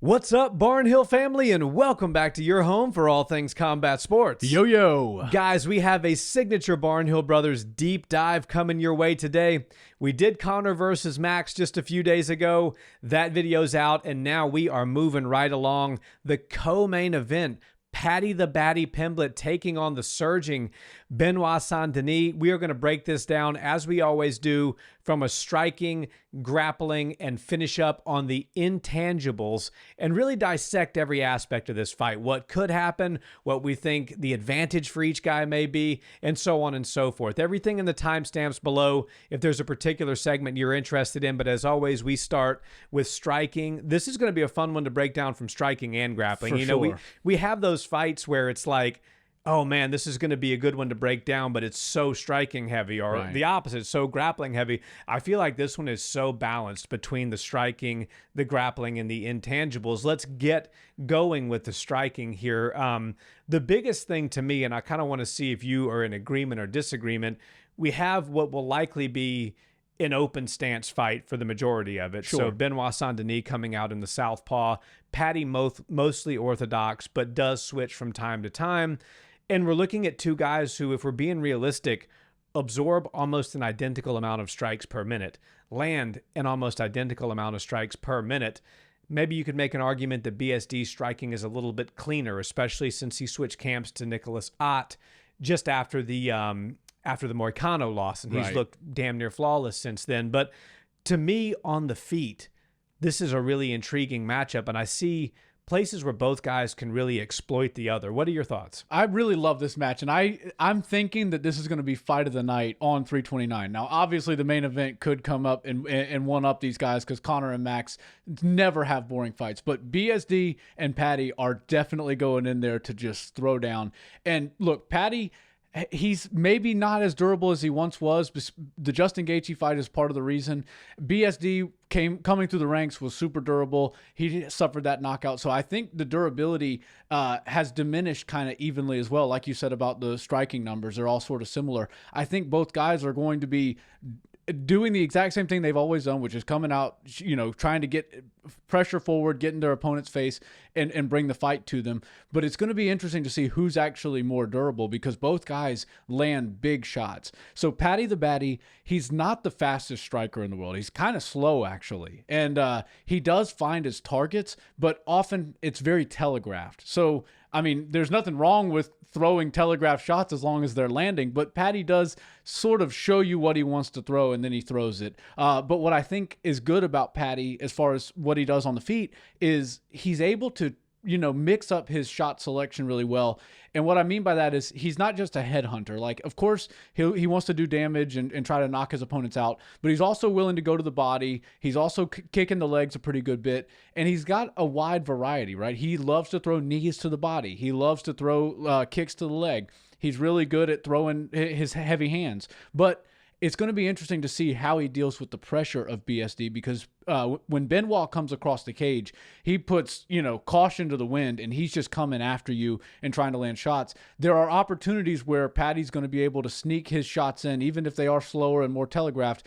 What's up, Barnhill family, and welcome back to your home for all things combat sports. Yo. Guys, we have a signature Barnhill Brothers deep dive coming your way today. We did Connor versus Max just a few days ago. That video's out, and now we are moving right along. The co-main event, Paddy the Baddy Pimblett taking on the surging Benoit Saint-Denis. We are going to break this down, as we always do, from a striking, grappling, and finish up on the intangibles and really dissect every aspect of this fight. What could happen, what we think the advantage for each guy may be, and so on and so forth. Everything in the timestamps below if there's a particular segment you're interested in. But as always, we start with striking. This is going to be a fun one to break down from striking and grappling. For you know, sure. we have those fights where it's like, oh man, this is going to be a good one to break down, but it's so striking heavy, or Right. the opposite, so grappling heavy. I feel like this one is so balanced between the striking, the grappling, and the intangibles. Let's get going with the striking here. The biggest thing to me, and I kind of want to see if you are in agreement or disagreement, we have what will likely be an open stance fight for the majority of it. Sure. So Benoit Saint-Denis coming out in the southpaw, Paddy mostly orthodox, but does switch from time to time. And we're looking at two guys who, if we're being realistic, absorb almost an identical amount of strikes per minute, land an almost identical amount of strikes per minute. Maybe you could make an argument that BSD's striking is a little bit cleaner, especially since he switched camps to Nicholas Ott just after the Moicano loss, and he's Right. looked damn near flawless since then. But to me, on the feet, this is a really intriguing matchup, and I see places where both guys can really exploit the other. What are your thoughts? I really love this match, and I'm thinking that this is going to be fight of the night on 329. Now, obviously, the main event could come up and one up these guys because Connor and Max never have boring fights. But BSD and Paddy are definitely going in there to just throw down. And look, Paddy, he's maybe not as durable as he once was. The Justin Gaethje fight is part of the reason. BSD coming through the ranks was super durable. He suffered that knockout. So I think the durability has diminished kind of evenly as well. Like you said about the striking numbers, they're all sort of similar. I think both guys are going to be doing the exact same thing they've always done, which is coming out, you know, trying to get pressure forward, get in their opponent's face and bring the fight to them. But it's going to be interesting to see who's actually more durable because both guys land big shots. So Paddy the Baddy, he's not the fastest striker in the world. He's kind of slow, actually. And he does find his targets, but often it's very telegraphed. So, I mean, there's nothing wrong with throwing telegraph shots as long as they're landing, but Paddy does sort of show you what he wants to throw and then he throws it. But what I think is good about Paddy as far as what he does on the feet is he's able to, you know, mix up his shot selection really well. And what I mean by that is he's not just a headhunter. Like, of course, he wants to do damage and try to knock his opponents out, but he's also willing to go to the body. He's also kicking the legs a pretty good bit, and he's got a wide variety, right? He loves to throw knees to the body. He loves to throw kicks to the leg. He's really good at throwing his heavy hands, but it's going to be interesting to see how he deals with the pressure of BSD because when Benoit comes across the cage, he puts, you know, caution to the wind and he's just coming after you and trying to land shots. There are opportunities where Paddy's going to be able to sneak his shots in, even if they are slower and more telegraphed,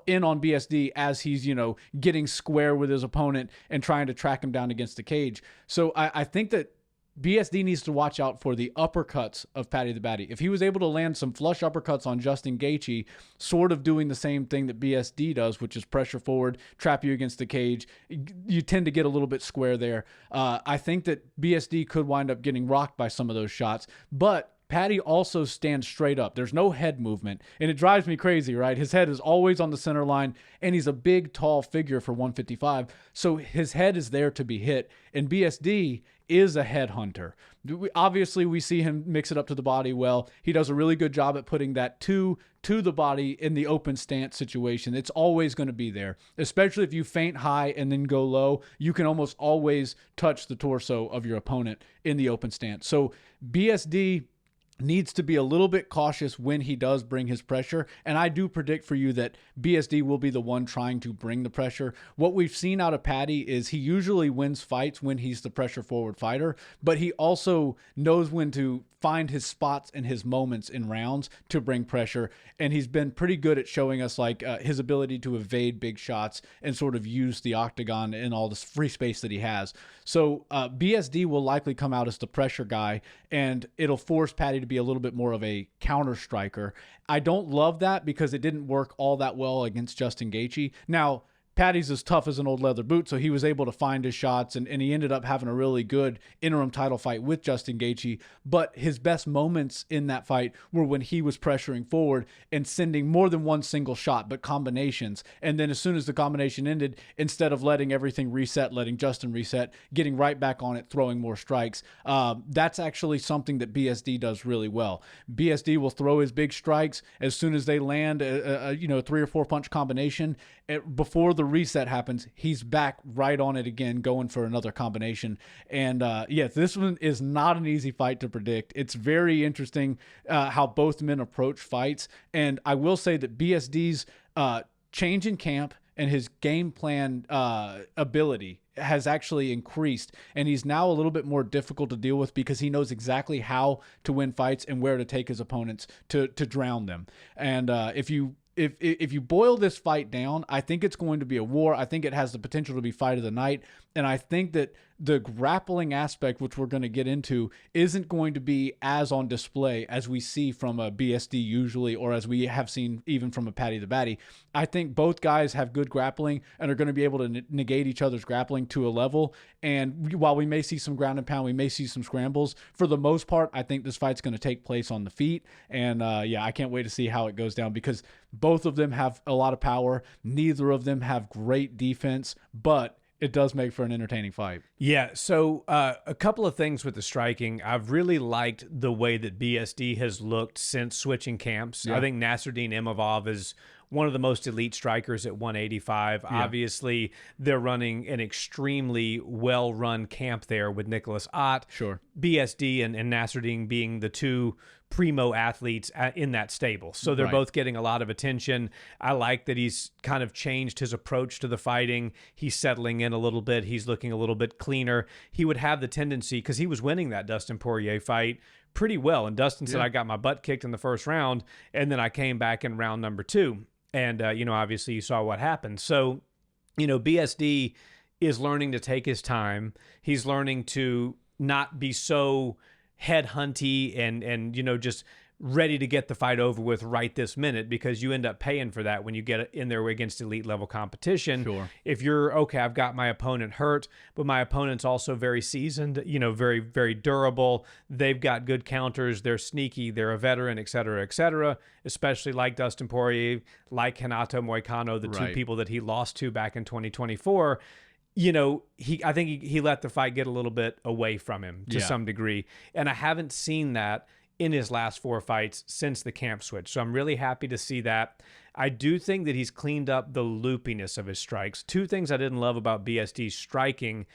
in on BSD as he's, you know, getting square with his opponent and trying to track him down against the cage. So I think that BSD needs to watch out for the uppercuts of Paddy the Baddy. If he was able to land some flush uppercuts on Justin Gaethje, sort of doing the same thing that BSD does, which is pressure forward, trap you against the cage, you tend to get a little bit square there. I think that BSD could wind up getting rocked by some of those shots, but Paddy also stands straight up. There's no head movement, and it drives me crazy, right? His head is always on the center line, and he's a big, tall figure for 155, so his head is there to be hit, and BSD is a headhunter. Obviously, we see him mix it up to the body well. He does a really good job at putting that to the body in the open stance situation. It's always going to be there, especially if you feint high and then go low. You can almost always touch the torso of your opponent in the open stance. So BSD needs to be a little bit cautious when he does bring his pressure. And I do predict for you that BSD will be the one trying to bring the pressure. What we've seen out of Paddy is he usually wins fights when he's the pressure forward fighter, but he also knows when to find his spots and his moments in rounds to bring pressure. And he's been pretty good at showing us like his ability to evade big shots and sort of use the octagon and all this free space that he has. So BSD will likely come out as the pressure guy, and it'll force Paddy to be a little bit more of a counter striker. I don't love that because it didn't work all that well against Justin Gaethje. Now, Paddy's as tough as an old leather boot, so he was able to find his shots, and he ended up having a really good interim title fight with Justin Gaethje. But his best moments in that fight were when he was pressuring forward and sending more than one single shot, but combinations. And then as soon as the combination ended, instead of letting everything reset, letting Justin reset, getting right back on it, throwing more strikes. That's actually something that BSD does really well. BSD will throw his big strikes as soon as they land a 3 or 4 punch combination. Before the reset happens, he's back right on it again, going for another combination. And yes, this one is not an easy fight to predict. It's very interesting how both men approach fights. And I will say that BSD's change in camp and his game plan ability has actually increased, and he's now a little bit more difficult to deal with because he knows exactly how to win fights and where to take his opponents to drown them. And if you boil this fight down, I think it's going to be a war. I think it has the potential to be fight of the night. And I think that the grappling aspect, which we're going to get into, isn't going to be as on display as we see from a BSD usually, or as we have seen even from a Paddy the Baddy. I think both guys have good grappling and are going to be able to negate each other's grappling to a level. And while we may see some ground and pound, we may see some scrambles, for the most part, I think this fight's going to take place on the feet. And yeah, I can't wait to see how it goes down because both of them have a lot of power. Neither of them have great defense, but it does make for an entertaining fight. Yeah, so a couple of things with the striking. I've really liked the way that BSD has looked since switching camps. Yeah. I think Nasruddin Imavov is one of the most elite strikers at 185. Yeah. Obviously, they're running an extremely well-run camp there with Nicholas Ott. Sure. BSD and Nasruddin being the two primo athletes in that stable. So they're both getting a lot of attention. I like that he's kind of changed his approach to the fighting. He's settling in a little bit. He's looking a little bit cleaner. He would have the tendency, because he was winning that Dustin Poirier fight pretty well. And Dustin said, I got my butt kicked in the first round, and then I came back in round number 2. And, obviously you saw what happened. So, BSD is learning to take his time. He's learning to not be so headhunty and just ready to get the fight over with right this minute, because you end up paying for that when you get in there against elite level competition. Sure. If you're, okay, I've got my opponent hurt, but my opponent's also very seasoned, very, very durable. They've got good counters. They're sneaky. They're a veteran, et cetera, especially like Dustin Poirier, like Renato Moicano, the two people that he lost to back in 2024. I think he let the fight get a little bit away from him to some degree. And I haven't seen that in his last 4 fights since the camp switch. So I'm really happy to see that. I do think that he's cleaned up the loopiness of his strikes. 2 things I didn't love about BSD's striking: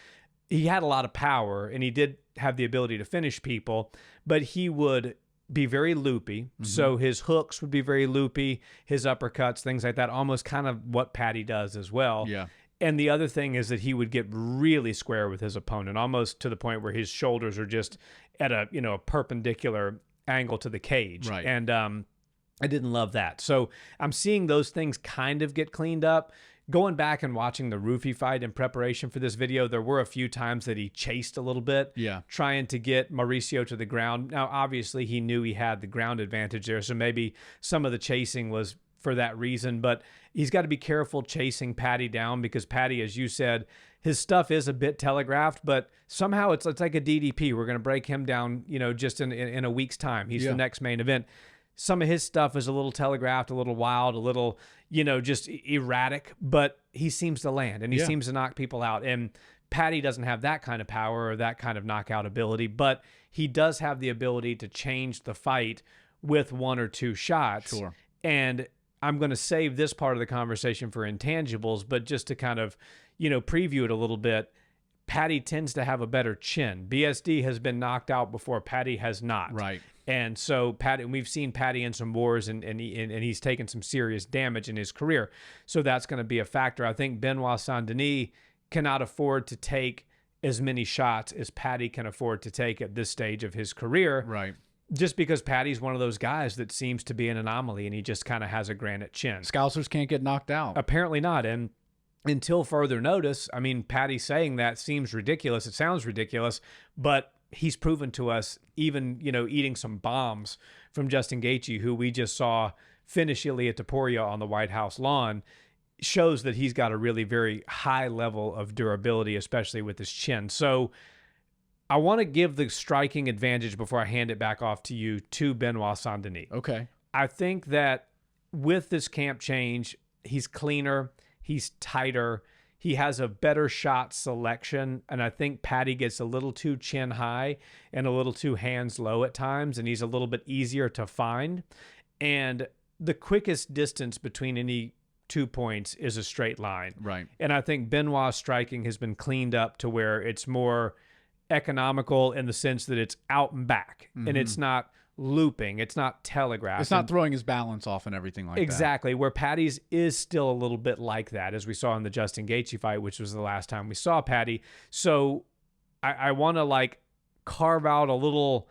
he had a lot of power and he did have the ability to finish people, but he would be very loopy. So his hooks would be very loopy, his uppercuts, things like that, almost kind of what Paddy does as well. Yeah. And the other thing is that he would get really square with his opponent, almost to the point where his shoulders are just at a perpendicular angle to the cage. Right. And I didn't love that. So I'm seeing those things kind of get cleaned up. Going back and watching the Roofy fight in preparation for this video, there were a few times that he chased a little bit, trying to get Mauricio to the ground. Now, obviously, he knew he had the ground advantage there, so maybe some of the chasing was for that reason, but he's got to be careful chasing Paddy down, because Paddy, as you said, his stuff is a bit telegraphed, but somehow it's like a DDP. We're going to break him down, just in a week's time. He's the next main event. Some of his stuff is a little telegraphed, a little wild, a little, just erratic, but he seems to land and he seems to knock people out. And Paddy doesn't have that kind of power or that kind of knockout ability, but he does have the ability to change the fight with 1 or 2 shots. Sure. And I'm going to save this part of the conversation for Intangibles, but just to kind of, preview it a little bit, Paddy tends to have a better chin. BSD has been knocked out before. Paddy has not. Right. And so Paddy, and we've seen Paddy in some wars, and he's taken some serious damage in his career. So that's going to be a factor. I think Benoit Saint-Denis cannot afford to take as many shots as Paddy can afford to take at this stage of his career. Right. Just because Paddy's one of those guys that seems to be an anomaly, and he just kind of has a granite chin. Scousers can't get knocked out. Apparently not. And until further notice, I mean, Paddy saying that seems ridiculous. It sounds ridiculous, but he's proven to us, even, eating some bombs from Justin Gaethje, who we just saw finish Ilia Topuria on the White House lawn, shows that he's got a really very high level of durability, especially with his chin. So I want to give the striking advantage before I hand it back off to you to Benoit Saint-Denis. Okay. I think that with this camp change, he's cleaner, he's tighter, he has a better shot selection, and I think Paddy gets a little too chin high and a little too hands low at times, and he's a little bit easier to find. And the quickest distance between any 2 points is a straight line. Right. And I think Benoit's striking has been cleaned up to where it's more economical in the sense that it's out and back, and it's not looping, it's not telegraphed. It's not throwing his balance off and everything like that. Exactly, where Paddy's is still a little bit like that, as we saw in the Justin Gaethje fight, which was the last time we saw Paddy. So I want to carve out a little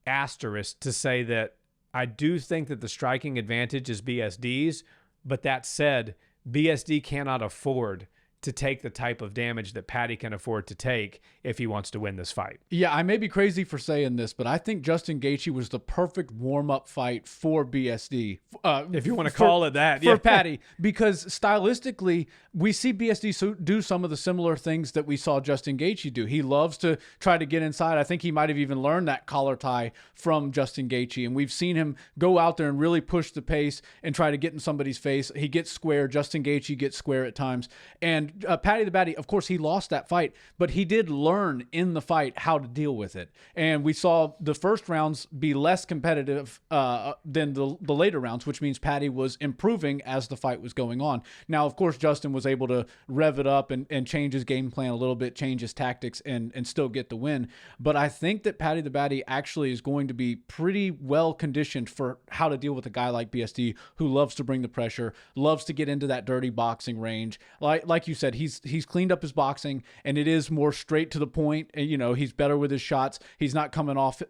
asterisk to say that I do think that the striking advantage is BSD's, but that said, BSD cannot afford to take the type of damage that Paddy can afford to take if he wants to win this fight. Yeah, I may be crazy for saying this, but I think Justin Gaethje was the perfect warm-up fight for BSD. If you want to call it that. For Paddy, because stylistically, we see BSD do some of the similar things that we saw Justin Gaethje do. He loves to try to get inside. I think he might have even learned that collar tie from Justin Gaethje, and we've seen him go out there and really push the pace and try to get in somebody's face. He gets square. Justin Gaethje gets square at times. And Paddy the Baddy, of course, he lost that fight, but he did learn in the fight how to deal with it. And we saw the first rounds be less competitive than the later rounds, which means Paddy was improving as the fight was going on. Now, of course, Justin was able to rev it up and change his game plan a little bit, change his tactics, and still get the win. But I think that Paddy the Baddy actually is going to be pretty well conditioned for how to deal with a guy like BSD, who loves to bring the pressure, loves to get into that dirty boxing range. Like you said, he's cleaned up his boxing, and it is more straight to the point. And, he's better with his shots. He's not coming off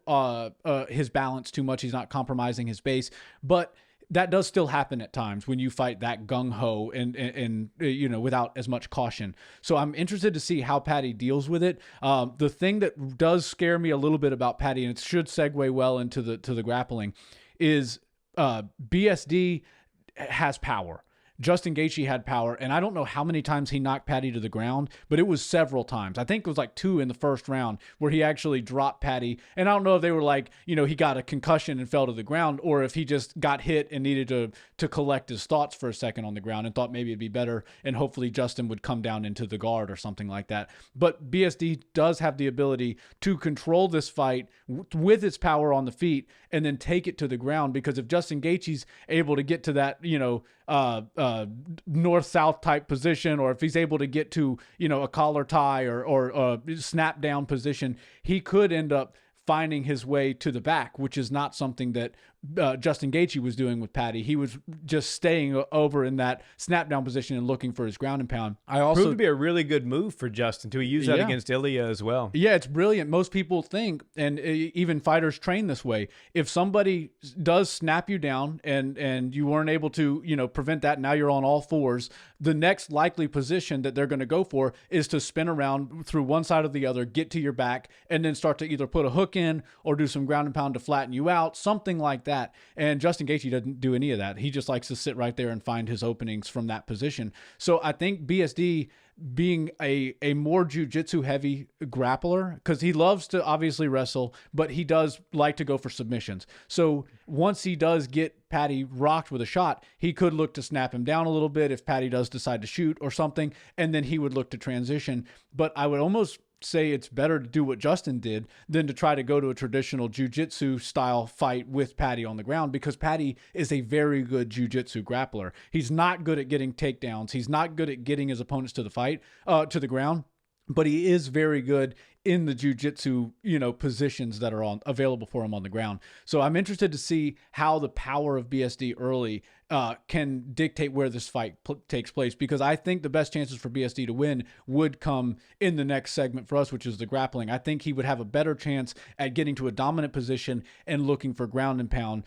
his balance too much. He's not compromising his base. But that does still happen at times when you fight that gung-ho and without as much caution. So I'm interested to see how Paddy deals with it. The thing that does scare me a little bit about Paddy, and it should segue well into the grappling, is BSD has power. Justin Gaethje had power, and I don't know how many times he knocked Paddy to the ground, but it was several times. I think it was like 2 in the first round where he actually dropped Paddy. And I don't know if they were like, he got a concussion and fell to the ground, or if he just got hit and needed to collect his thoughts for a second on the ground and thought maybe it'd be better and hopefully Justin would come down into the guard or something like that. But BSD does have the ability to control this fight with its power on the feet and then take it to the ground, because if Justin Gaethje's able to get to that, north-south type position, or if he's able to get to, a collar tie or a snap down position, he could end up finding his way to the back, which is not something that Justin Gaethje was doing with Paddy. He was just staying over in that snap down position and looking for his ground and pound. Proved to be a really good move for Justin too. He used that against Ilia as well. Yeah, it's brilliant. Most people think, and even fighters train this way, if somebody does snap you down and you weren't able to, prevent that, now you're on all fours, the next likely position that they're going to go for is to spin around through one side or the other, get to your back, and then start to either put a hook in or do some ground and pound to flatten you out, something like that. And Justin Gaethje doesn't do any of that. He just likes to sit right there and find his openings from that position. So I think BSD, being a more jiu-jitsu heavy grappler, because he loves to obviously wrestle, but he does like to go for submissions. So once he does get Paddy rocked with a shot, he could look to snap him down a little bit if Paddy does decide to shoot or something, and then he would look to transition. But I would almost say it's better to do what Justin did than to try to go to a traditional jiu-jitsu style fight with Paddy on the ground, because Paddy is a very good jiu-jitsu grappler. He's not good at getting takedowns. He's not good at getting his opponents to the ground. but he is very good in the jiu-jitsu, positions that are available for him on the ground. So I'm interested to see how the power of BSD early can dictate where this fight takes place, because I think the best chances for BSD to win would come in the next segment for us, which is the grappling. I think he would have a better chance at getting to a dominant position and looking for ground and pound.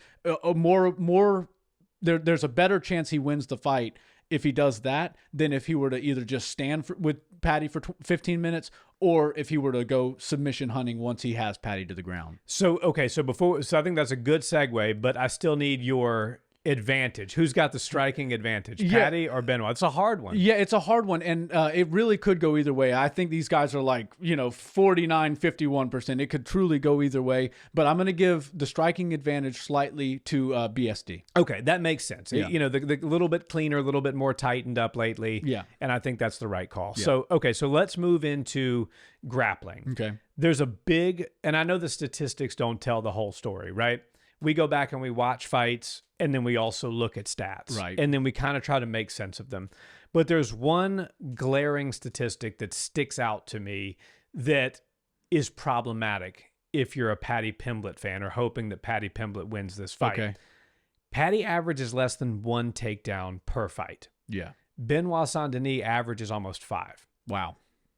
There's a better chance he wins the fight if he does that than if he were to either just stand with Paddy for 15 minutes or if he were to go submission hunting once he has Paddy to the ground. So, okay, so I think that's a good segue, but I still need your advantage. Who's got the striking advantage, Paddy or Benoit? It's a hard one. Yeah, it's a hard one, and it really could go either way. I think these guys are like, 49, 51%. It could truly go either way, but I'm going to give the striking advantage slightly to BSD. Okay, that makes sense. Yeah. The little bit cleaner, a little bit more tightened up lately. Yeah. And I think that's the right call. Yeah. So let's move into grappling. Okay. There's a big, and I know the statistics don't tell the whole story, right? We go back and we watch fights, and then we also look at stats. Right. And then we kind of try to make sense of them. But there's one glaring statistic that sticks out to me that is problematic if you're a Paddy Pimblett fan or hoping that Paddy Pimblett wins this fight. Okay. Paddy averages less than 1 takedown per fight. Yeah. Benoit Saint-Denis averages almost 5. Wow.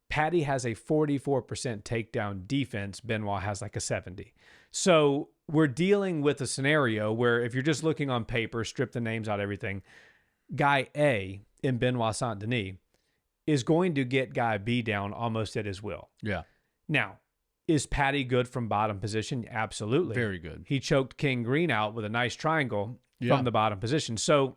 Paddy has a 44% takedown defense. Benoit has like a 70. So we're dealing with a scenario where if you're just looking on paper, strip the names out, everything, guy A in Benoit Saint-Denis is going to get guy B down almost at his will. Yeah. Now, is Paddy good from bottom position? Absolutely. Very good. He choked King Green out with a nice triangle from the bottom position. So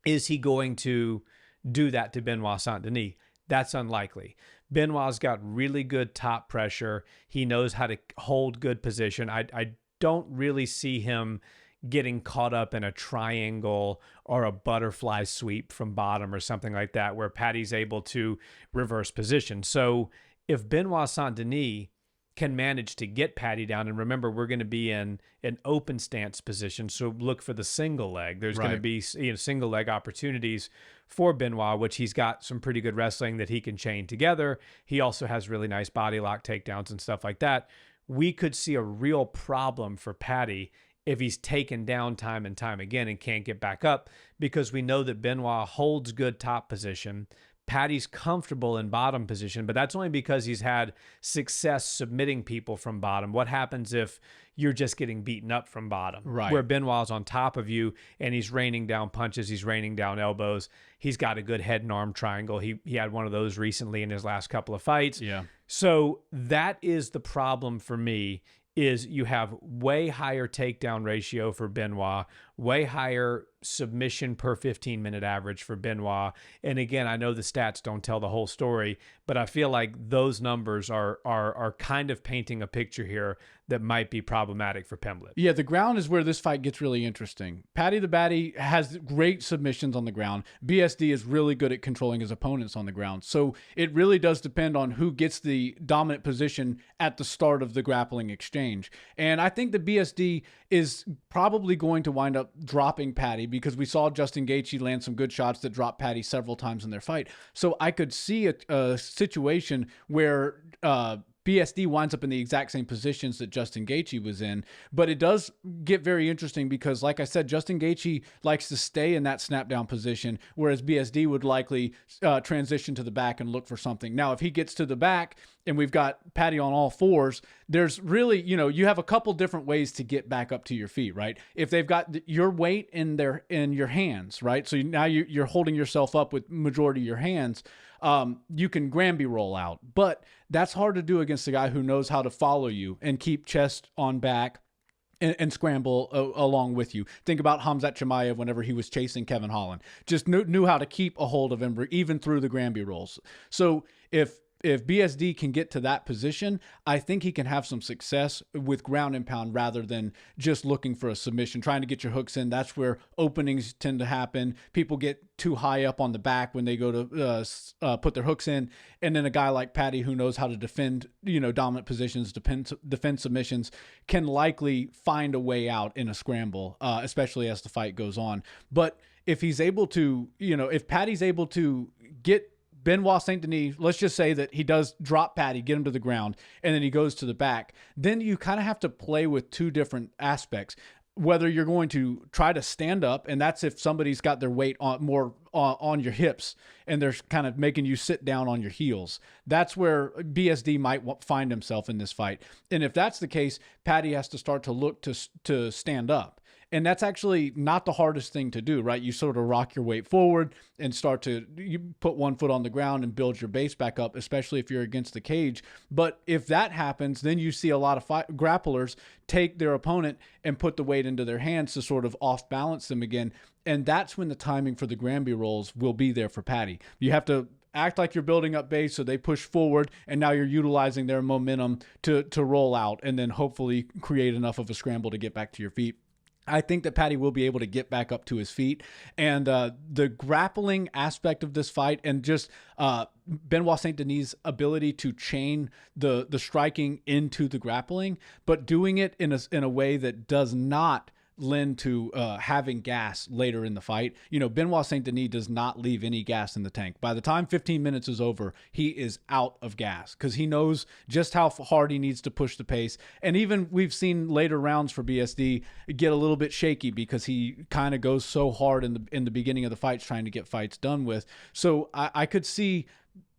is he going to do that to Benoit Saint-Denis? That's unlikely. Benoit's got really good top pressure. He knows how to hold good position. I don't really see him getting caught up in a triangle or a butterfly sweep from bottom or something like that where Paddy's able to reverse position. So if Benoit Saint-Denis can manage to get Paddy down, and remember, we're going to be in an open stance position, so look for the single leg. There's going to be single leg opportunities for Benoit, which he's got some pretty good wrestling that he can chain together. He also has really nice body lock takedowns and stuff like that. We could see a real problem for Paddy if he's taken down time and time again and can't get back up, because we know that Benoit holds good top position. Paddy's comfortable in bottom position, but that's only because he's had success submitting people from bottom. What happens if you're just getting beaten up from bottom? Right. Where Benoit's on top of you and he's raining down punches, he's raining down elbows. He's got a good head and arm triangle. He had one of those recently in his last couple of fights. Yeah. So that is the problem for me, is you have way higher takedown ratio for Benoit, way higher submission per 15-minute average for Benoit. And again, I know the stats don't tell the whole story, but I feel like those numbers are kind of painting a picture here that might be problematic for Pimblett. Yeah, the ground is where this fight gets really interesting. Paddy the Baddy has great submissions on the ground. BSD is really good at controlling his opponents on the ground. So it really does depend on who gets the dominant position at the start of the grappling exchange. And I think the BSD is probably going to wind up dropping Paddy, because we saw Justin Gaethje land some good shots that dropped Paddy several times in their fight. So I could see a situation where BSD winds up in the exact same positions that Justin Gaethje was in. But it does get very interesting because, like I said, Justin Gaethje likes to stay in that snap down position, whereas BSD would likely transition to the back and look for something. Now, if he gets to the back and we've got Paddy on all fours, there's really, you have a couple different ways to get back up to your feet, right? If they've got your weight in your hands, right? So now you're holding yourself up with majority of your hands. You can Granby roll out, but that's hard to do against a guy who knows how to follow you and keep chest on back and scramble along with you. Think about Hamzat Chimaev whenever he was chasing Kevin Holland. Just knew how to keep a hold of him even through the Granby rolls. So if BSD can get to that position, I think he can have some success with ground and pound rather than just looking for a submission, trying to get your hooks in. That's where openings tend to happen. People get too high up on the back when they go to put their hooks in. And then a guy like Paddy, who knows how to defend, dominant positions, defend submissions, can likely find a way out in a scramble, especially as the fight goes on. But if he's able to, if Paddy's able to get Benoit Saint-Denis, let's just say that he does drop Paddy, get him to the ground, and then he goes to the back. Then you kind of have to play with two different aspects. Whether you're going to try to stand up, and that's if somebody's got their weight on more on your hips and they're kind of making you sit down on your heels. That's where BSD might find himself in this fight. And if that's the case, Paddy has to start to look to stand up. And that's actually not the hardest thing to do, right? You sort of rock your weight forward and you put one foot on the ground and build your base back up, especially if you're against the cage. But if that happens, then you see a lot of grapplers take their opponent and put the weight into their hands to sort of off balance them again. And that's when the timing for the Granby rolls will be there for Paddy. You have to act like you're building up base so they push forward, and now you're utilizing their momentum to roll out and then hopefully create enough of a scramble to get back to your feet. I think that Paddy will be able to get back up to his feet. And the grappling aspect of this fight and just Benoit Saint-Denis' ability to chain the striking into the grappling, but doing it in a way that does not lend to having gas later in the fight. Benoit Saint-Denis does not leave any gas in the tank. By the time 15 minutes is over, he is out of gas because he knows just how hard he needs to push the pace. And even we've seen later rounds for BSD get a little bit shaky because he kind of goes so hard in the beginning of the fights trying to get fights done with. So I could see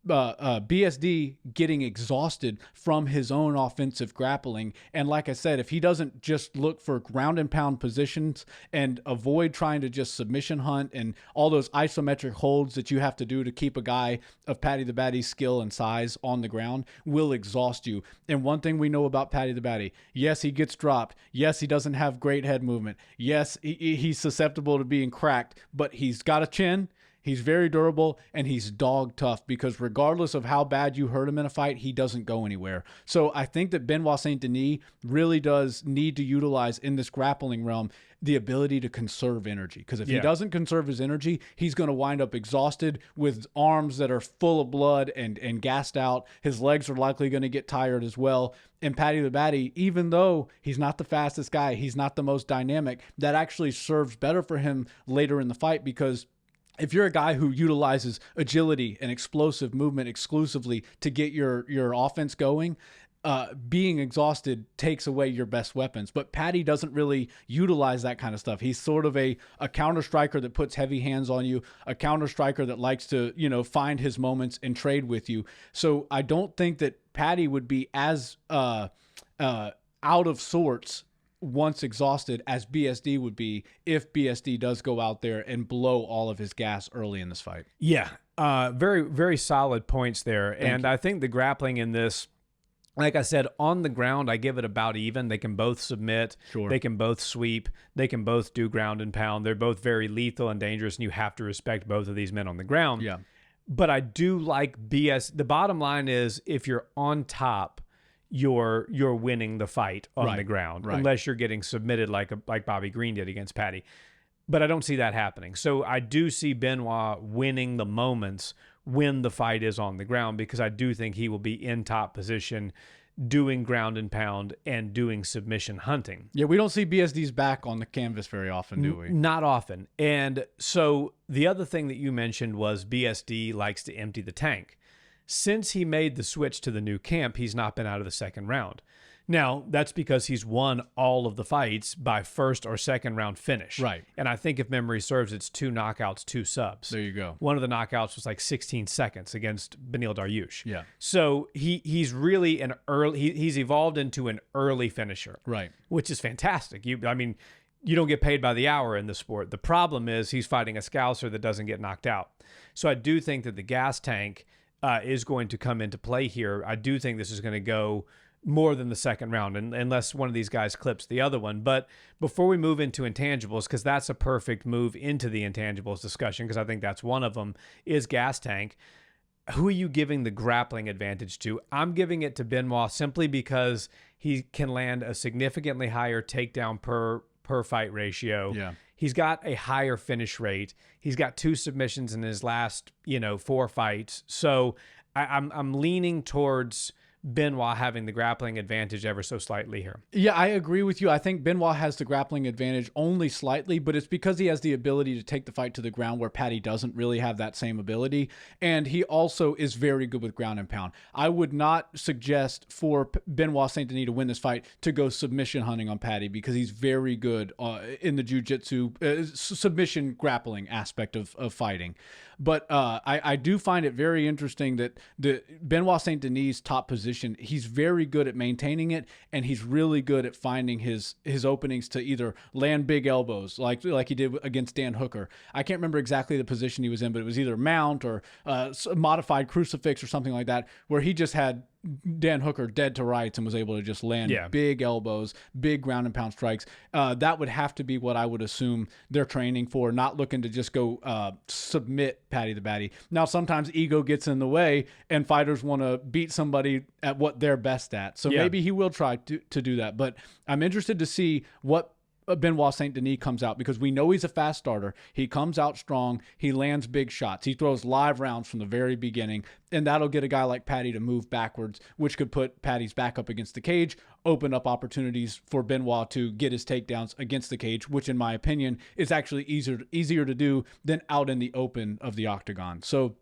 BSD getting exhausted from his own offensive grappling. And like I said, if he doesn't just look for ground and pound positions and avoid trying to just submission hunt and all those isometric holds that you have to do to keep a guy of Paddy the Baddy's skill and size on the ground, will exhaust you. And one thing we know about Paddy the Baddy, yes, he gets dropped. Yes, he doesn't have great head movement. Yes, he's susceptible to being cracked, but he's got a chin. He's very durable, and he's dog tough because regardless of how bad you hurt him in a fight, he doesn't go anywhere. So I think that Benoit Saint-Denis really does need to utilize in this grappling realm the ability to conserve energy. Because if he doesn't conserve his energy, he's going to wind up exhausted with arms that are full of blood and gassed out. His legs are likely going to get tired as well. And Paddy the Baddy, even though he's not the fastest guy, he's not the most dynamic, that actually serves better for him later in the fight because if you're a guy who utilizes agility and explosive movement exclusively to get your offense going, being exhausted takes away your best weapons. But Paddy doesn't really utilize that kind of stuff. He's sort of a counter striker that puts heavy hands on you, a counter striker that likes to, find his moments and trade with you. So I don't think that Paddy would be as out of sorts once exhausted as BSD would be if BSD does go out there and blow all of his gas early in this fight. Yeah, very, very solid points there. And I think the grappling in this, like I said, on the ground, I give it about even. They can both submit. Sure. They can both sweep. They can both do ground and pound. They're both very lethal and dangerous, and you have to respect both of these men on the ground. Yeah. But I do like BS. The bottom line is if you're on top, you're winning the fight on the ground, unless you're getting submitted like Bobby Green did against Paddy. But I don't see that happening. So I do see Benoit winning the moments when the fight is on the ground because I do think he will be in top position doing ground and pound and doing submission hunting. Yeah, we don't see BSD's back on the canvas very often, do we? Not often. And so the other thing that you mentioned was BSD likes to empty the tank. Since he made the switch to the new camp, he's not been out of the second round. Now, that's because he's won all of the fights by first or second round finish. Right. And I think if memory serves, it's 2 knockouts, 2 subs. There you go. One of the knockouts was like 16 seconds against Beneil Dariush. Yeah. So he's really an early, he's evolved into an early finisher. Right. Which is fantastic. You don't get paid by the hour in the sport. The problem is he's fighting a scouser that doesn't get knocked out. So I do think that the gas tank is going to come into play here. I do think this is going to go more than the second round, unless one of these guys clips the other one. But before we move into intangibles, because that's a perfect move into the intangibles discussion, because I think that's one of them, is gas tank. Who are you giving the grappling advantage to? I'm giving it to Benoit simply because he can land a significantly higher takedown per fight ratio. Yeah. He's got a higher finish rate. He's got 2 submissions in his last, 4 fights. So I'm leaning towards Benoit having the grappling advantage ever so slightly here. Yeah, I agree with you. I think Benoit has the grappling advantage only slightly, but it's because he has the ability to take the fight to the ground where Paddy doesn't really have that same ability. And he also is very good with ground and pound. I would not suggest for Benoit Saint-Denis to win this fight to go submission hunting on Paddy, because he's very good in the jiu-jitsu submission grappling aspect of fighting. But I do find it very interesting that the Benoit Saint-Denis' top position, he's very good at maintaining it, and he's really good at finding his openings to either land big elbows like he did against Dan Hooker. I can't remember exactly the position he was in, but it was either mount or modified crucifix or something like that, where he just had Dan Hooker dead to rights and was able to just land big elbows, big ground and pound strikes. That would have to be what I would assume they're training for, not looking to just go submit Paddy the Baddy. Now, sometimes ego gets in the way and fighters want to beat somebody at what they're best at. So maybe he will try to do that. But I'm interested to see what Benoit Saint-Denis comes out, because we know he's a fast starter. He comes out strong. He lands big shots. He throws live rounds from the very beginning, and that'll get a guy like Paddy to move backwards, which could put Paddy's back up against the cage, open up opportunities for Benoit to get his takedowns against the cage, which in my opinion is actually easier to do than out in the open of the octagon. So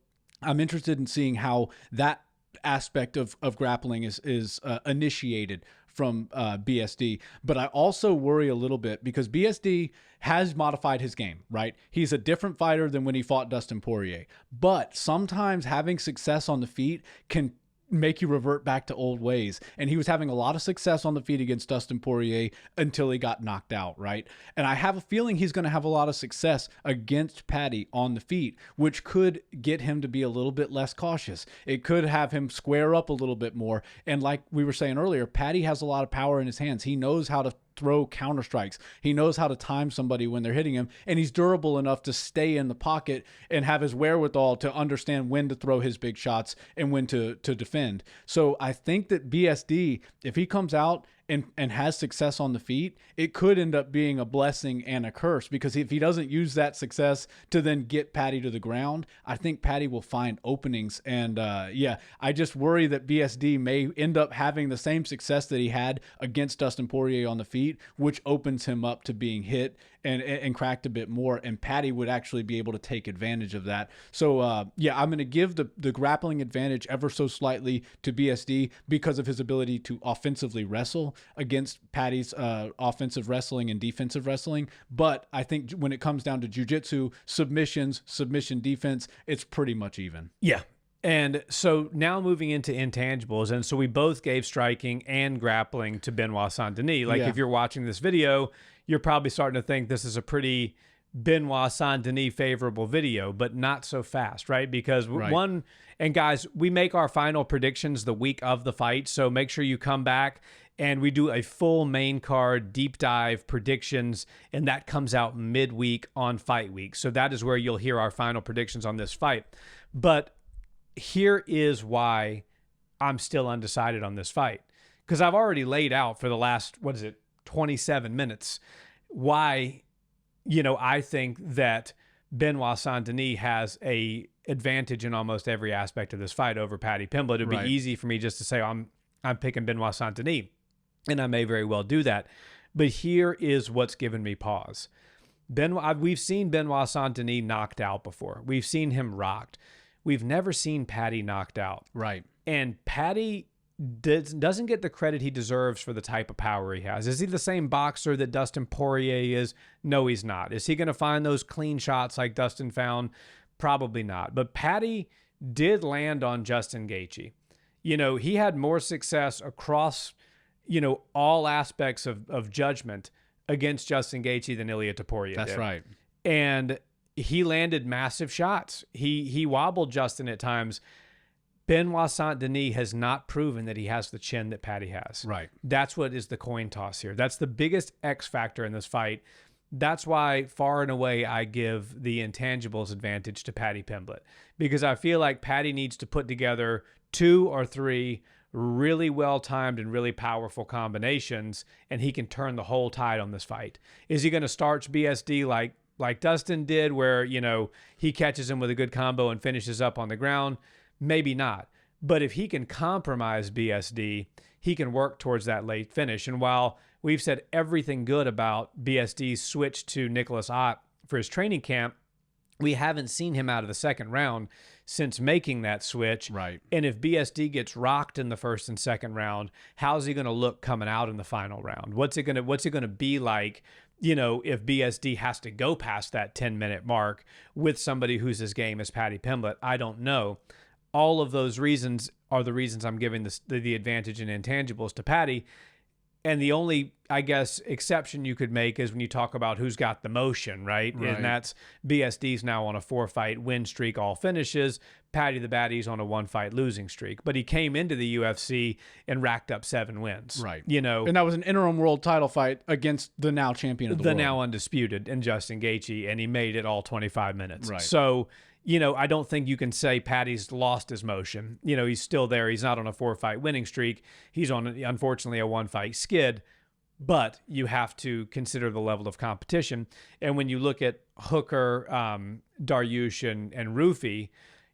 I'm interested in seeing how that aspect of grappling is initiated from BSD. But I also worry a little bit because BSD has modified his game, right? He's a different fighter than when he fought Dustin Poirier. But sometimes having success on the feet can make you revert back to old ways. And he was having a lot of success on the feet against Dustin Poirier until he got knocked out, right? And I have a feeling he's going to have a lot of success against Paddy on the feet, which could get him to be a little bit less cautious. It could have him square up a little bit more. And like we were saying earlier, Paddy has a lot of power in his hands. He knows how to throw counter strikes. He knows how to time somebody when they're hitting him, and he's durable enough to stay in the pocket and have his wherewithal to understand when to throw his big shots and when to defend. So I think that BSD, if he comes out and has success on the feet, it could end up being a blessing and a curse, because if he doesn't use that success to then get Paddy to the ground, I think Paddy will find openings. And I just worry that BSD may end up having the same success that he had against Dustin Poirier on the feet, which opens him up to being hit and cracked a bit more, and Paddy would actually be able to take advantage of that. So I'm going to give the grappling advantage ever so slightly to BSD because of his ability to offensively wrestle against Paddy's offensive wrestling and defensive wrestling. But I think when it comes down to jiu-jitsu, submissions, submission defense, it's pretty much even. Yeah. And so now moving into intangibles, and so we both gave striking and grappling to Benoit Saint-Denis. Like if you're watching this video, you're probably starting to think this is a pretty Benoit Saint-Denis favorable video, but not so fast, right? Because one, and guys, we make our final predictions the week of the fight, so make sure you come back and we do a full main card deep dive predictions, and that comes out midweek on fight week. So that is where you'll hear our final predictions on this fight. But here is why I'm still undecided on this fight, because I've already laid out for the last, 27 minutes, why, I think that Benoit Saint-Denis has a advantage in almost every aspect of this fight over Paddy Pimblett. It'd be easy for me just to say I'm picking Benoit Saint-Denis, and I may very well do that. But here is what's given me pause. We've seen Benoit Saint-Denis knocked out before. We've seen him rocked. We've never seen Paddy knocked out. Right. And Paddy doesn't get the credit he deserves for the type of power he has. Is he the same boxer that Dustin Poirier is? No, he's not. Is he going to find those clean shots like Dustin found? Probably not. But Paddy did land on Justin Gaethje. He had more success across, all aspects of judgment against Justin Gaethje than Ilia Topuria did. That's right. And he landed massive shots. He wobbled Justin at times. Benoit Saint-Denis has not proven that he has the chin that Paddy has. Right. That's what is the coin toss here. That's the biggest X factor in this fight. That's why far and away I give the intangibles advantage to Paddy Pimblett, because I feel like Paddy needs to put together 2 or 3 really well-timed and really powerful combinations, and he can turn the whole tide on this fight. Is he going to starch BSD like Dustin did, where, he catches him with a good combo and finishes up on the ground? Maybe not. But if he can compromise BSD, he can work towards that late finish. And while we've said everything good about BSD's switch to Nicholas Ott for his training camp, we haven't seen him out of the second round since making that switch. Right. And if BSD gets rocked in the first and second round, how's he going to look coming out in the final round? What's it going to be like, you know, if BSD has to go past that 10-minute mark with somebody who's as game as Paddy Pimblett? I don't know. All of those reasons are the reasons I'm giving the advantage in intangibles to Paddy. And the only, I guess, exception you could make is when you talk about who's got the motion, right? And that's BSD's now on a 4-fight win streak, all finishes. Paddy the Baddy's on a 1-fight losing streak. But he came into the UFC and racked up 7 wins. Right. You know, and that was an interim world title fight against the now champion of the world. The now undisputed and Justin Gaethje, and he made it all 25 minutes. Right. So, you know, I don't think you can say Paddy's lost his motion. You know, he's still there. He's not on a 4-fight winning streak. He's on, unfortunately, a 1-fight skid. But you have to consider the level of competition. And when you look at Hooker, Dariush, and Rufi,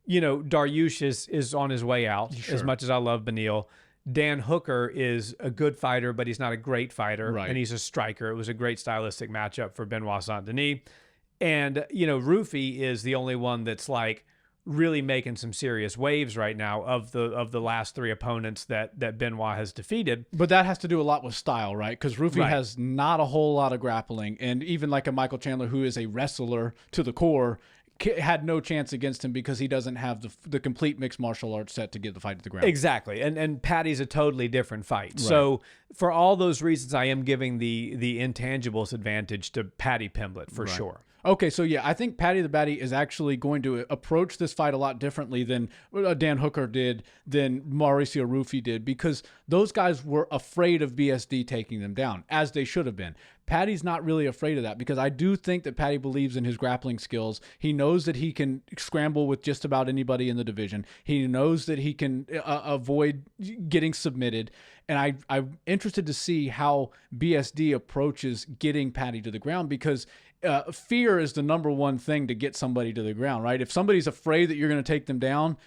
you know, Dariush is on his way out. Sure. As much as I love Barnhill, Dan Hooker is a good fighter, but he's not a great fighter. Right. And he's a striker. It was a great stylistic matchup for Benoit Saint-Denis. And, you know, Rufi is the only one that's like really making some serious waves right now of the last 3 opponents that Benoit has defeated. But that has to do a lot with style, right? Because Rufi has not a whole lot of grappling. And even like a Michael Chandler, who is a wrestler to the core, had no chance against him because he doesn't have the complete mixed martial arts set to get the fight to the ground. Exactly. And Paddy's a totally different fight. Right. So for all those reasons, I am giving the intangibles advantage to Paddy Pimblett for sure. Okay, so yeah, I think Paddy the Baddy is actually going to approach this fight a lot differently than Dan Hooker did, than Mauricio Rufi did, because those guys were afraid of BSD taking them down, as they should have been. Paddy's not really afraid of that, because I do think that Paddy believes in his grappling skills. He knows that he can scramble with just about anybody in the division. He knows that he can avoid getting submitted. And I'm interested to see how BSD approaches getting Paddy to the ground, because fear is the #1 thing to get somebody to the ground, right? If somebody's afraid that you're going to take them down,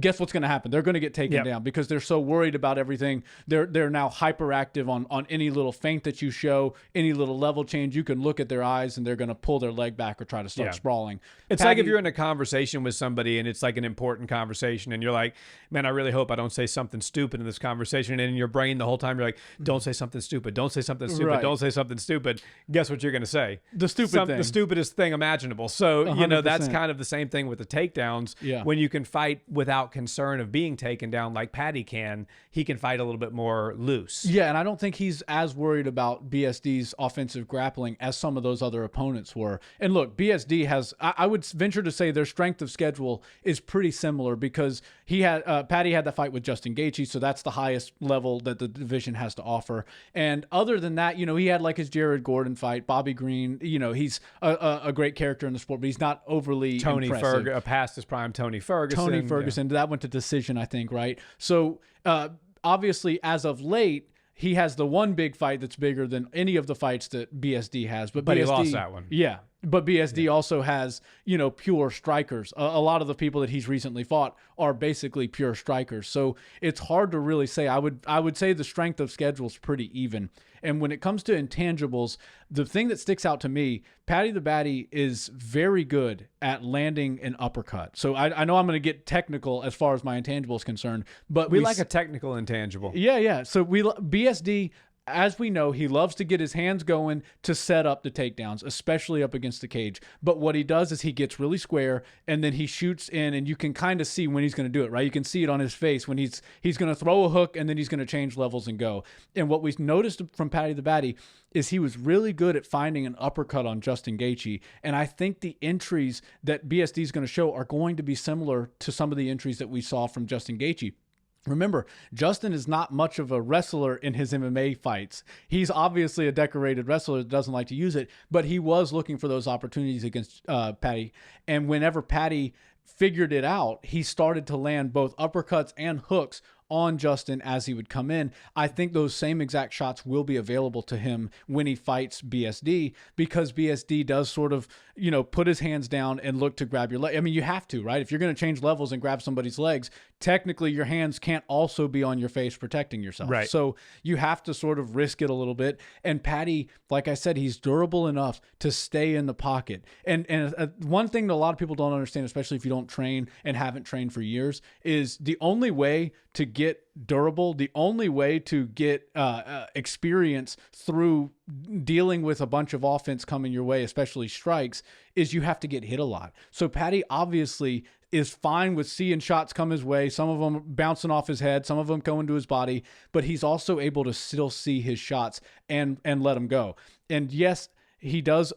guess what's going to happen? They're going to get taken down because they're so worried about everything. They're now hyperactive on any little feint that you show, any little level change. You can look at their eyes and they're going to pull their leg back or try to start sprawling. It's like if you're in a conversation with somebody and it's like an important conversation and you're like, man, I really hope I don't say something stupid in this conversation. And in your brain the whole time you're like, don't say something stupid. Don't say something stupid. Don't say something stupid. Guess what you're going to say? The stupid thing. The stupidest thing imaginable. So, 100%. You know, that's kind of the same thing with the takedowns. Yeah. When you can fight without concern of being taken down like Paddy can, he can fight a little bit more loose. Yeah, and I don't think he's as worried about BSD's offensive grappling as some of those other opponents were. And look, BSD has, I would venture to say their strength of schedule is pretty similar, because he had Paddy had the fight with Justin Gaethje, so that's the highest level that the division has to offer. And other than that, you know, he had like his Jared Gordon fight, Bobby Green. You know, he's a great character in the sport, but he's not overly impressive. Past his prime, Tony Ferguson. That went to decision, I think, right? So obviously, as of late, he has the one big fight that's bigger than any of the fights that BSD has. But BSD, he lost that one. Yeah. But BSD also has, you know, pure strikers. A lot of the people that he's recently fought are basically pure strikers. So it's hard to really say. I would say the strength of schedule is pretty even. And when it comes to intangibles, the thing that sticks out to me, Paddy the Baddy is very good at landing an uppercut. So I know I'm going to get technical as far as my intangible is concerned, but we like a technical intangible. Yeah. So BSD, as we know, he loves to get his hands going to set up the takedowns, especially up against the cage. But what he does is he gets really square, and then he shoots in, and you can kind of see when he's going to do it, right? You can see it on his face when he's going to throw a hook, and then he's going to change levels and go. And what we've noticed from Paddy the Baddy is he was really good at finding an uppercut on Justin Gaethje. And I think the entries that BSD is going to show are going to be similar to some of the entries that we saw from Justin Gaethje. Remember, Justin is not much of a wrestler in his MMA fights. He's obviously a decorated wrestler that doesn't like to use it, but he was looking for those opportunities against Paddy. And whenever Paddy figured it out, he started to land both uppercuts and hooks on Justin as he would come in. I think those same exact shots will be available to him when he fights BSD, because BSD does sort of, put his hands down and look to grab your leg. I mean, you have to, right? If you're going to change levels and grab somebody's legs, technically your hands can't also be on your face protecting yourself. Right. So you have to sort of risk it a little bit. And Paddy, like I said, he's durable enough to stay in the pocket. And one thing that a lot of people don't understand, especially if you don't train and haven't trained for years, is the only way to get durable, the only way to get experience through dealing with a bunch of offense coming your way, especially strikes, is you have to get hit a lot. So Paddy obviously is fine with seeing shots come his way, some of them bouncing off his head, some of them going to his body, but he's also able to still see his shots and let them go. And yes, he does,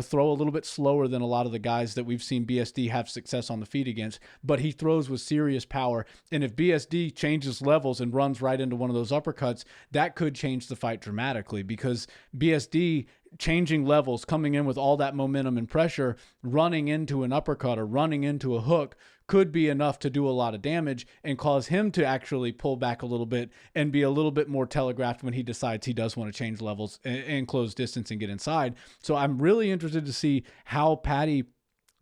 throw a little bit slower than a lot of the guys that we've seen BSD have success on the feet against, but he throws with serious power. And if BSD changes levels and runs right into one of those uppercuts, that could change the fight dramatically, because BSD changing levels, coming in with all that momentum and pressure, running into an uppercut or running into a hook could be enough to do a lot of damage and cause him to actually pull back a little bit and be a little bit more telegraphed when he decides he does want to change levels and close distance and get inside. So I'm really interested to see how Paddy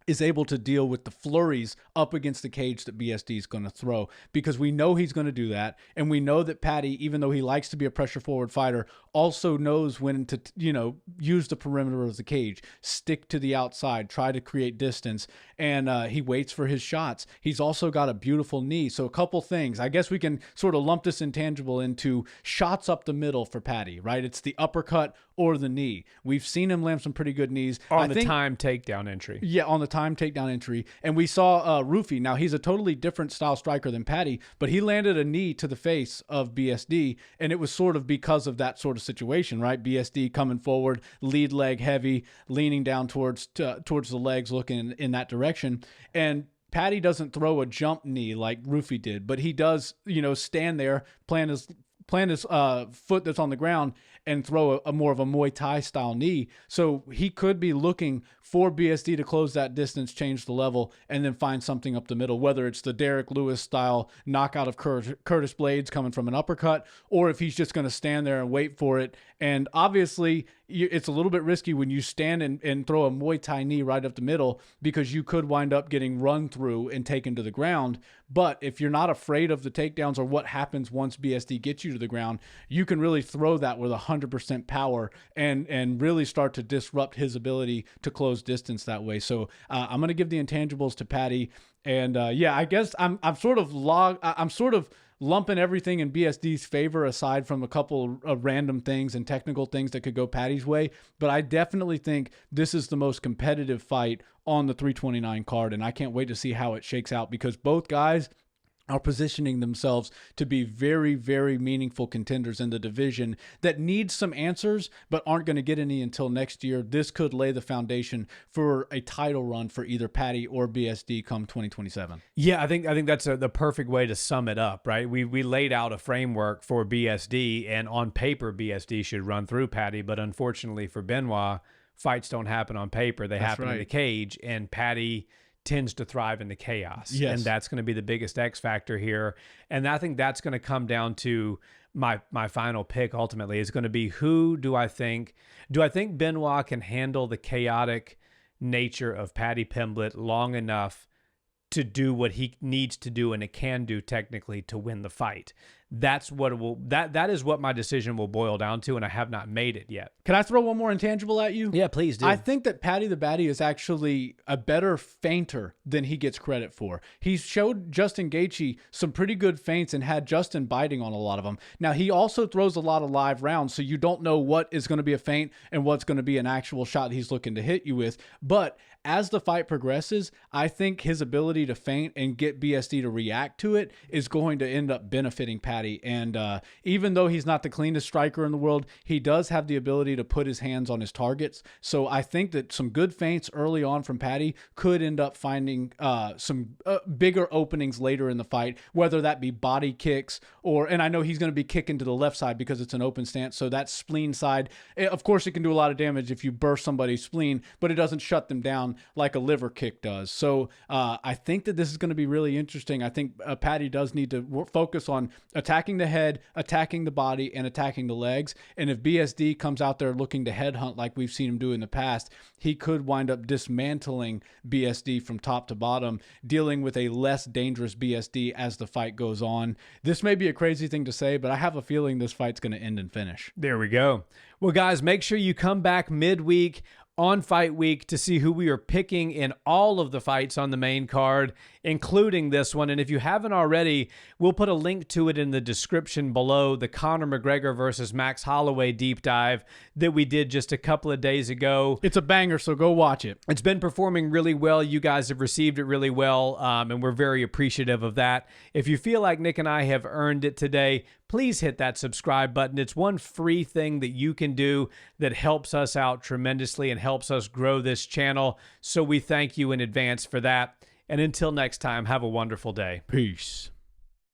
is able to deal with the flurries up against the cage that BSD is going to throw, because we know he's going to do that. And we know that Paddy, even though he likes to be a pressure forward fighter, also knows when to, use the perimeter of the cage, stick to the outside, try to create distance. And he waits for his shots. He's also got a beautiful knee. So a couple things, I guess we can sort of lump this intangible into shots up the middle for Paddy, right? It's the uppercut or the knee. We've seen him land some pretty good knees. On the time takedown entry. Yeah, on the time takedown entry. And we saw Rufy. Now, he's a totally different style striker than Paddy, but he landed a knee to the face of BSD, and it was sort of because of that sort of situation, right? BSD coming forward, lead leg heavy, leaning down towards the legs, looking in that direction. And Paddy doesn't throw a jump knee like Rufy did, but he does, stand there, plant his foot that's on the ground and throw a more of a Muay Thai style knee. So he could be looking for BSD to close that distance, change the level, and then find something up the middle, whether it's the Derek Lewis style knockout of Curtis Blades coming from an uppercut, or if he's just going to stand there and wait for it. And obviously, it's a little bit risky when you stand and throw a Muay Thai knee right up the middle, because you could wind up getting run through and taken to the ground. But if you're not afraid of the takedowns or what happens once BSD gets you to the ground, you can really throw that with 100% power and really start to disrupt his ability to close distance that way. So I'm going to give the intangibles to Paddy. And I guess I'm sort of lumping everything in BSD's favor, aside from a couple of random things and technical things that could go Paddy's way. But I definitely think this is the most competitive fight on the 329 card, and I can't wait to see how it shakes out, because both guys are positioning themselves to be very, very meaningful contenders in the division that need some answers but aren't going to get any until next year. This could lay the foundation for a title run for either Paddy or BSD come 2027. Yeah, I think that's the perfect way to sum it up, right? We laid out a framework for BSD, and on paper BSD should run through Paddy, but unfortunately for Benoit, fights don't happen on paper. They happen in the cage, and Paddy tends to thrive in the chaos. Yes. And that's going to be the biggest X factor here. And I think that's going to come down to my final pick ultimately is going to be, who do I think Benoit can handle the chaotic nature of Paddy Pimblett long enough to do what he needs to do and it can do technically to win the fight. That's what it will, that is what my decision will boil down to, and I have not made it yet. Can I throw one more intangible at you? Yeah, please do. I think that Paddy the Baddy is actually a better feinter than he gets credit for. He showed Justin Gaethje some pretty good feints and had Justin biting on a lot of them. Now, he also throws a lot of live rounds, so you don't know what is going to be a feint and what's going to be an actual shot he's looking to hit you with. But as the fight progresses, I think his ability to feint and get BSD to react to it is going to end up benefiting Paddy Paddy. And even though he's not the cleanest striker in the world, he does have the ability to put his hands on his targets. So I think that some good feints early on from Paddy could end up finding some bigger openings later in the fight, whether that be body kicks and I know he's going to be kicking to the left side because it's an open stance. So that spleen side, of course, it can do a lot of damage if you burst somebody's spleen, but it doesn't shut them down like a liver kick does. So I think that this is going to be really interesting. I think Paddy does need to focus on attacking the head, attacking the body, and attacking the legs. And if BSD comes out there looking to headhunt like we've seen him do in the past, he could wind up dismantling BSD from top to bottom, dealing with a less dangerous BSD as the fight goes on. This may be a crazy thing to say, but I have a feeling this fight's going to end in finish. There we go. Well, guys, make sure you come back midweek on Fight Week to see who we are picking in all of the fights on the main card, including this one. And if you haven't already, we'll put a link to it in the description below, the Conor McGregor versus Max Holloway deep dive that we did just a couple of days ago. It's a banger, so go watch it. It's been performing really well. You guys have received it really well, and we're very appreciative of that. If you feel like Nick and I have earned it today, please hit that subscribe button. It's one free thing that you can do that helps us out tremendously and helps us grow this channel. So we thank you in advance for that. And until next time, have a wonderful day. Peace.